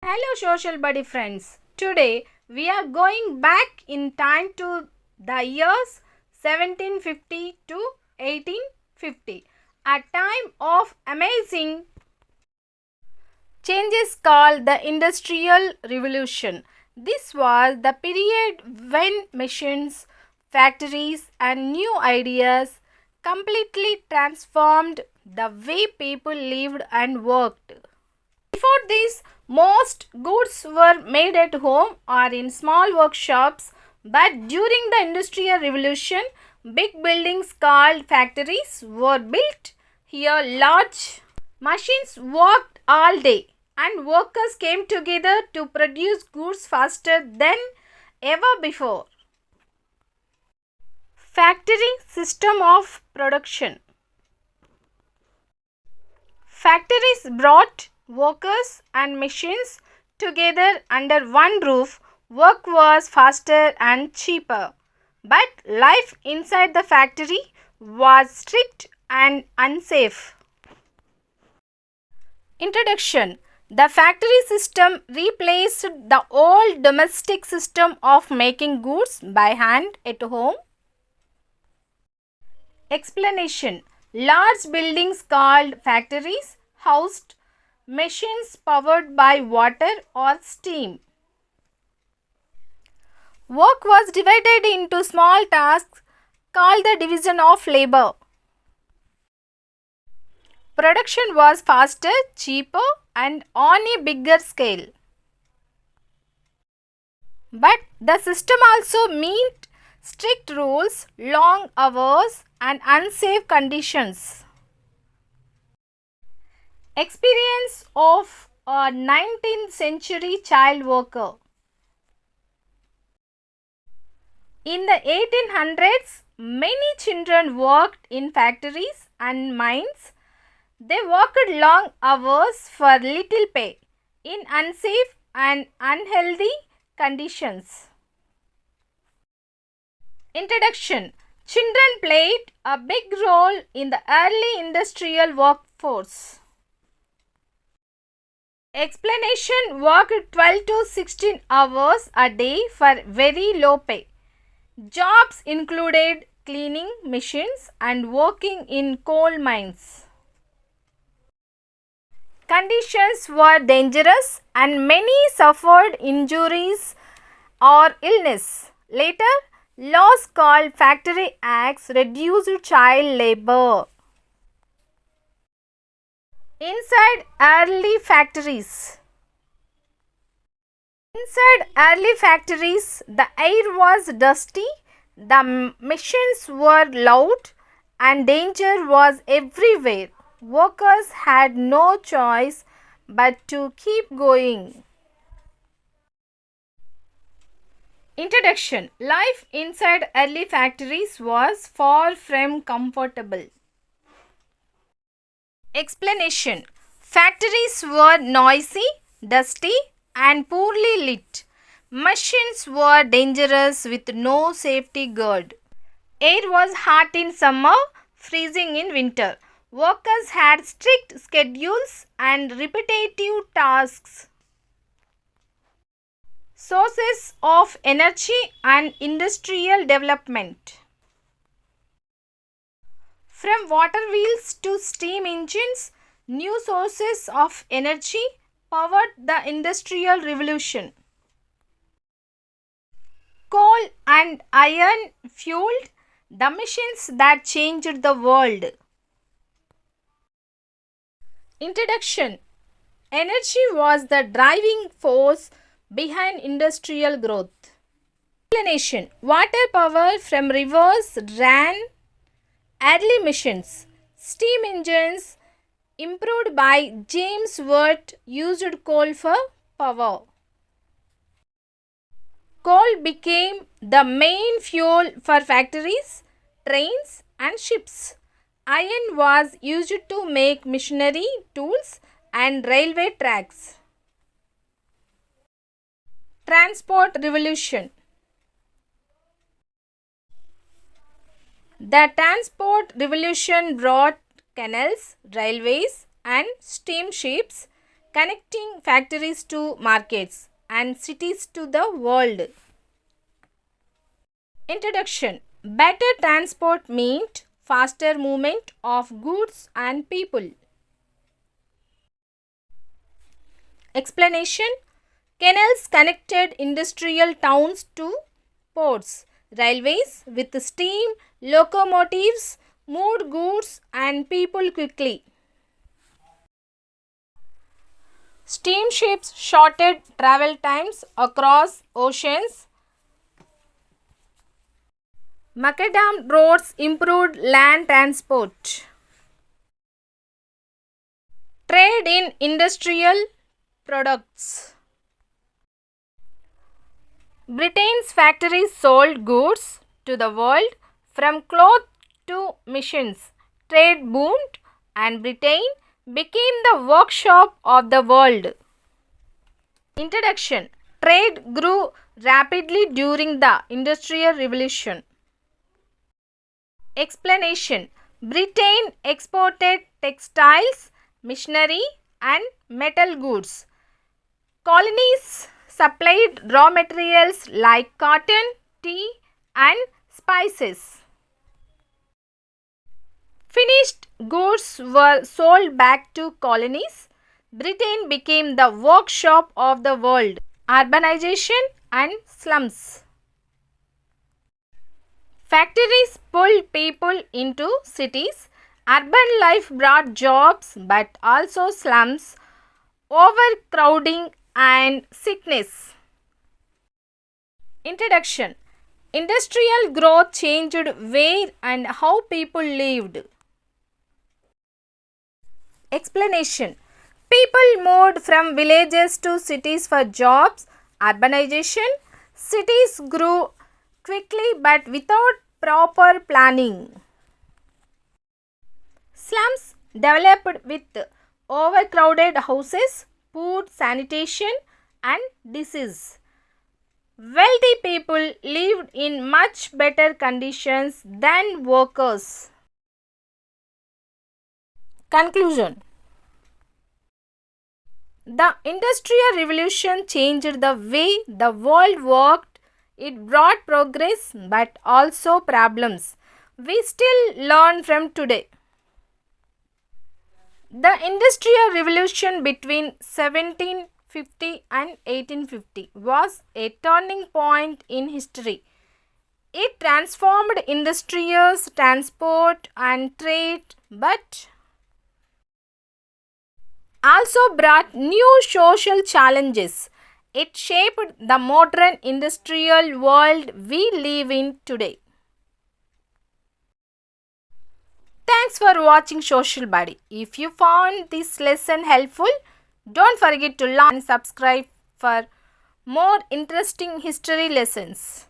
Hello Social Badi friends. Today we are going back in time to the years 1750 to 1850, a time of amazing changes called the Industrial Revolution. This was the period when machines, factories and new ideas completely transformed the way people lived and worked. Before this, most goods were made at home or in small workshops, but during the Industrial Revolution, big buildings called factories were built. Here, large machines worked all day, and workers came together to produce goods faster than ever before. Factory system of production. Factories brought workers and machines together under one roof. Work was faster and cheaper, but life inside the factory was strict and unsafe. Introduction. The factory system replaced the old domestic system of making goods by hand at home. Explanation. Large buildings called factories housed machines powered by water or steam. Work was divided into small tasks called the division of labor. Production was faster, cheaper and on a bigger scale. But the system also meant strict rules, long hours and unsafe conditions. Experience of a 19th century child worker. In the 1800s, many children worked in factories and mines. They worked long hours for little pay in unsafe and unhealthy conditions. Introduction. Children played a big role in the early industrial workforce. Explanation. Worked 12 to 16 hours a day for very low pay. Jobs included cleaning machines and working in coal mines. Conditions were dangerous and many suffered injuries or illness. Later, laws called Factory Acts reduced child labor. Inside early factories. Inside early factories, the air was dusty, the machines were loud, and danger was everywhere. Workers had no choice but to keep going. Introduction. Life inside early factories was far from comfortable. Explanation. Factories were noisy, dusty and poorly lit. Machines were dangerous with no safety guard. Air was hot in summer, freezing in winter. Workers had strict schedules and repetitive tasks. Sources of energy and industrial development. From water wheels to steam engines, new sources of energy powered the Industrial Revolution. Coal and iron fueled the machines that changed the world. Introduction. Energy was the driving force behind industrial growth. Explanation. Water power from rivers ran early machines. Steam engines improved by James Watt used coal for power. Coal became the main fuel for factories, trains and ships. Iron was used to make machinery, tools and railway tracks. Transport revolution. The transport revolution brought canals, railways and steamships. connecting factories to markets and cities to the world. Introduction. Better transport meant faster movement of goods and people. Explanation. Canals connected industrial towns to ports. Railways with steam locomotives moved goods and people quickly. Steamships shortened travel times across oceans. Macadam roads improved land transport. Trade in industrial products. Britain's factories sold goods to the world from cloth to machines. Trade boomed and Britain became the workshop of the world. Introduction. Trade grew rapidly during the Industrial Revolution. Explanation. Britain exported textiles, machinery and metal goods. Colonies supplied raw materials like cotton, tea and spices. Finished goods were sold back to colonies. Britain became the workshop of the world. Urbanization and slums. Factories pulled people into cities. Urban life brought jobs but also slums, overcrowding and sickness. Introduction. Industrial growth changed where and how people lived. Explanation. People moved from villages to cities for jobs. Urbanization. Cities grew quickly but without proper planning. Slums developed with overcrowded houses, poor sanitation and disease. Wealthy people lived in much better conditions than workers. Conclusion. The Industrial Revolution changed the way the world worked. It brought progress but also problems we still learn from today. The Industrial Revolution between 1750 and 1850 was a turning point in history. It transformed industries, transport and trade but also brought new social challenges. It shaped the modern industrial world we live in today. Thanks for watching Social Badi. If you found this lesson helpful, don't forget to like and subscribe for more interesting history lessons.